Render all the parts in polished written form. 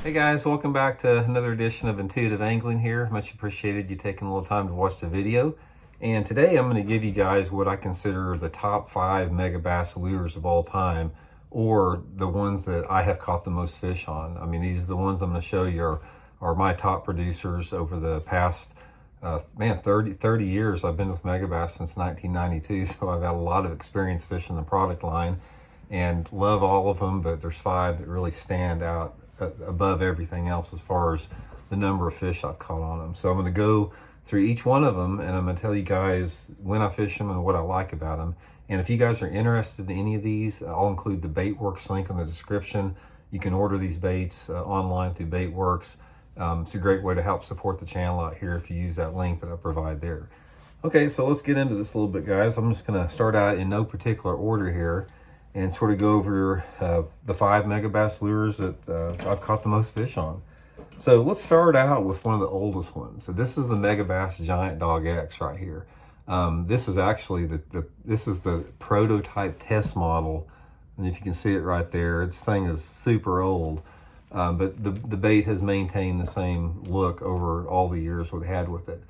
Hey guys, welcome back to another edition of Intuitive Angling here. Much appreciated you taking a little time to watch the video. And today I'm going to give you guys what I consider the top 5 megabass lures of all time, or the ones that I have caught the most fish on. I mean, these are the ones I'm going to show you are my top producers over the past, 30 years. I've been with Megabass since 1992, so I've had a lot of experience fishing the product line and love all of them, but there's 5 that really stand out above everything else as far as the number of fish I've caught on them. So I'm going to go through each one of them, and I'm going to tell you guys when I fish them and what I like about them. And if you guys are interested in any of these, I'll include the Baitworks link in the description. You can order these baits online through Baitworks. It's a great way to help support the channel out here if you use that link that I provide there. Okay, so let's get into this a little bit, guys. I'm just going to start out in no particular order here and sort of go over the 5 Megabass lures that I've caught the most fish on. So let's start out with one of the oldest ones. So this is the Megabass Giant Dog X right here. This is actually this is the prototype test model, and if you can see it right there, this thing is super old, but the bait has maintained the same look over all the years we've had with it.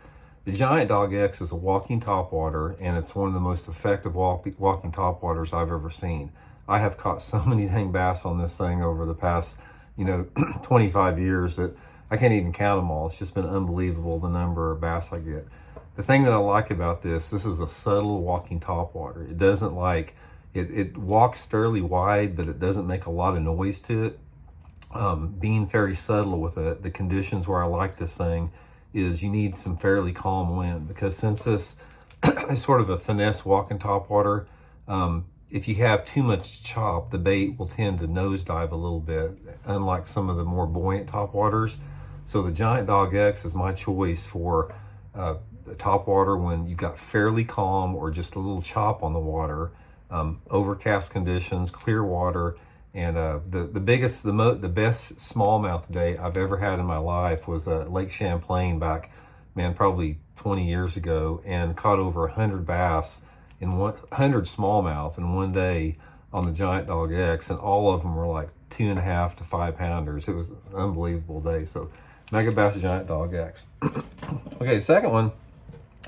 The Giant Dog X is a walking topwater, and it's one of the most effective walking topwaters I've ever seen. I have caught so many dang bass on this thing over the past, 25 years that I can't even count them all. It's just been unbelievable the number of bass I get. The thing that I like about this is a subtle walking topwater. It doesn't it walks fairly wide, but it doesn't make a lot of noise to it. Being very subtle with it, the conditions where I like this thing is you need some fairly calm wind, because since this is sort of a finesse walking topwater, if you have too much chop, the bait will tend to nosedive a little bit, unlike some of the more buoyant topwaters. So the Giant Dog X is my choice for a topwater when you've got fairly calm or just a little chop on the water, overcast conditions, clear water. And the best smallmouth day I've ever had in my life was Lake Champlain back, probably 20 years ago, and caught over 100 bass in 100 smallmouth in one day on the Giant Dog X, and all of them were like 2.5 to 5 pounders. It was an unbelievable day. So Megabass Giant Dog X. Okay, the second one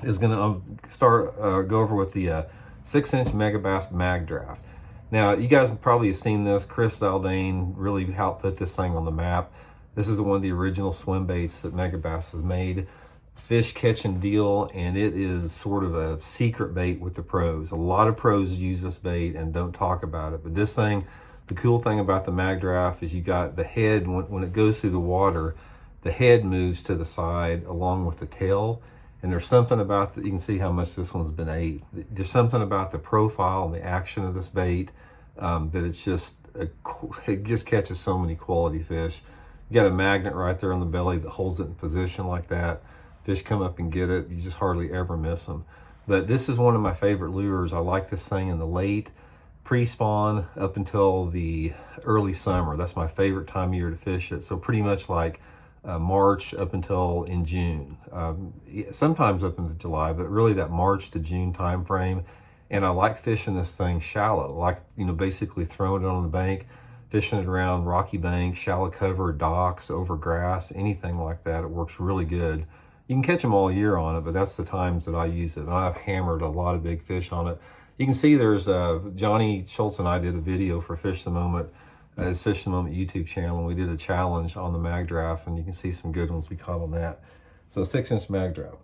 is going to go over with the 6-inch Megabass Magdraft. Now, you guys probably have seen this. Chris Zaldane really helped put this thing on the map. This is one of the original swim baits that Megabass has made. Fish catch and deal, and it is sort of a secret bait with the pros. A lot of pros use this bait and don't talk about it. But this thing, the cool thing about the Magdraft is you got the head, when it goes through the water, the head moves to the side along with the tail. And there's something about you can see how much this one's been ate. There's something about the profile and the action of this bait that it just catches so many quality fish. You got a magnet right there on the belly that holds it in position like that. Fish come up and get it. You just hardly ever miss them. But this is one of my favorite lures. I like this thing in the late pre-spawn up until the early summer. That's my favorite time of year to fish it. So pretty much like March up until in June, sometimes up into July, but really that March to June time frame. And I like fishing this thing shallow, like basically throwing it on the bank, fishing it around rocky banks, shallow cover, docks, over grass, anything like that. It works really good. You can catch them all year on it, but that's the times that I use it. And I've hammered a lot of big fish on it. You can see there's Johnny Schultz and I did a video for Fish the Moment, his Fish the Moment YouTube channel, and we did a challenge on the Magdraft, and you can see some good ones we caught on that. So 6-inch Magdraft.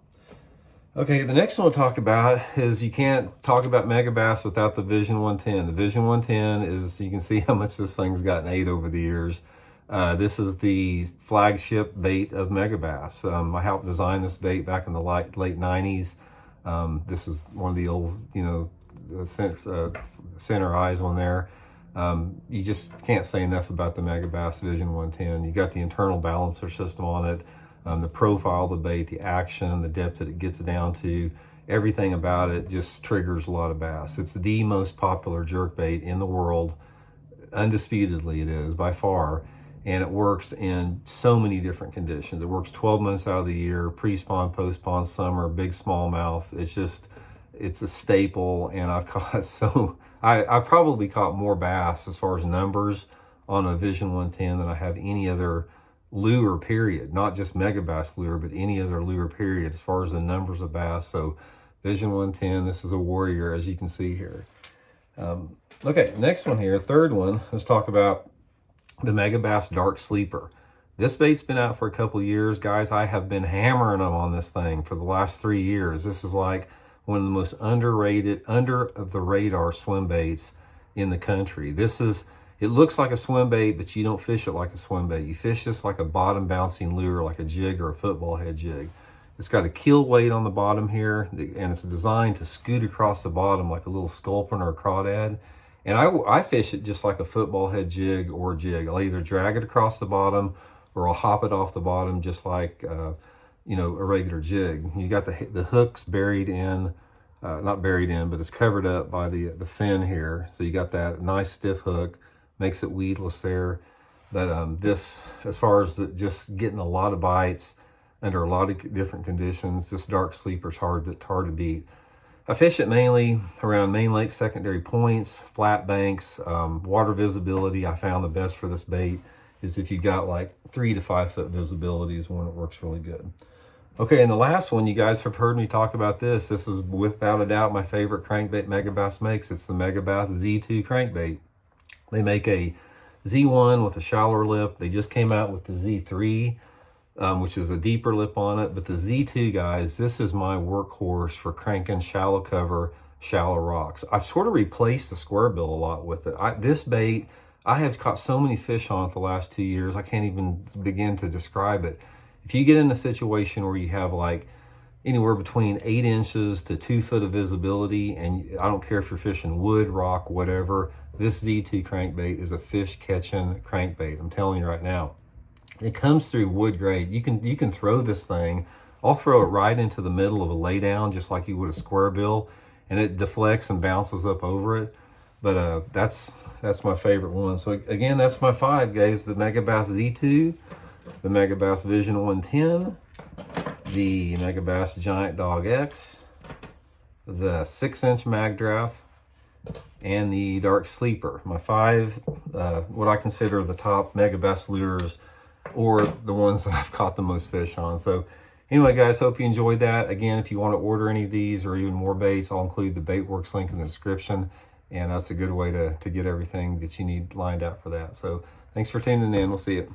Okay, the next one we'll talk about is, you can't talk about Megabass without the Vision 110. The Vision 110 is, you can see how much this thing's gotten ate over the years. This is the flagship bait of Megabass. I helped design this bait back in the late 90s. This is one of the old, center eyes on there. You just can't say enough about the Megabass Vision 110. You got the internal balancer system on it, the profile of the bait, the action, the depth that it gets down to, everything about it just triggers a lot of bass. It's the most popular jerkbait in the world. Undisputedly, it is by far. And it works in so many different conditions. It works 12 months out of the year, pre-spawn, post-spawn, summer, big smallmouth. It's a staple, and I've caught I've probably caught more bass as far as numbers on a Vision 110 than I have any other lure period, not just Megabass lure, but any other lure period as far as the numbers of bass. So Vision 110, this is a warrior, as you can see here. Okay, next one here, third one, let's talk about the Megabass Dark Sleeper. This bait's been out for a couple years, guys. I have been hammering them on this thing for the last 3 years. This is like one of the most underrated, under the radar swim baits in the country. It looks like a swim bait, but you don't fish it like a swim bait. You fish this like a bottom bouncing lure, like a jig or a football head jig. It's got a keel weight on the bottom here, and it's designed to scoot across the bottom like a little sculpin or a crawdad. And I fish it just like a football head jig or jig. I'll either drag it across the bottom or I'll hop it off the bottom just like, you know, a regular jig. You got the hooks buried in, not buried in, but it's covered up by the fin here. So you got that nice stiff hook, makes it weedless there. But this, as far as just getting a lot of bites under a lot of different conditions, this Dark Sleeper is hard to beat. I fish it mainly around main lake secondary points, flat banks, water visibility. I found the best for this bait is if you got like 3 to 5 foot visibility is when it works really good. Okay, and the last one, you guys have heard me talk about this. This is without a doubt my favorite crankbait Megabass makes. It's the Megabass Z2 crankbait. They make a Z1 with a shallower lip. They just came out with the Z3, which is a deeper lip on it. But the Z2, guys, this is my workhorse for cranking shallow cover, shallow rocks. I've sort of replaced the square bill a lot with it. This bait, I have caught so many fish on it the last 2 years, I can't even begin to describe it. If you get in a situation where you have like anywhere between 8 inches to 2 foot of visibility, and I don't care if you're fishing wood, rock, whatever, this Z2 crankbait is a fish catching crankbait. I'm telling you right now. It comes through wood grade. You can throw this thing. I'll throw it right into the middle of a laydown, just like you would a square bill, and it deflects and bounces up over it. But that's my favorite one. So again, that's my 5, guys. The Megabass Z2, the Megabass Vision 110, the Megabass Giant Dog X, the 6-inch Magdraft, and the Dark Sleeper. My 5, what I consider the top Megabass lures, or the ones that I've caught the most fish on. So anyway, guys, hope you enjoyed that. Again, if you want to order any of these or even more baits, I'll include the Baitworks link in the description. And that's a good way to get everything that you need lined out for that. So thanks for tuning in. We'll see you.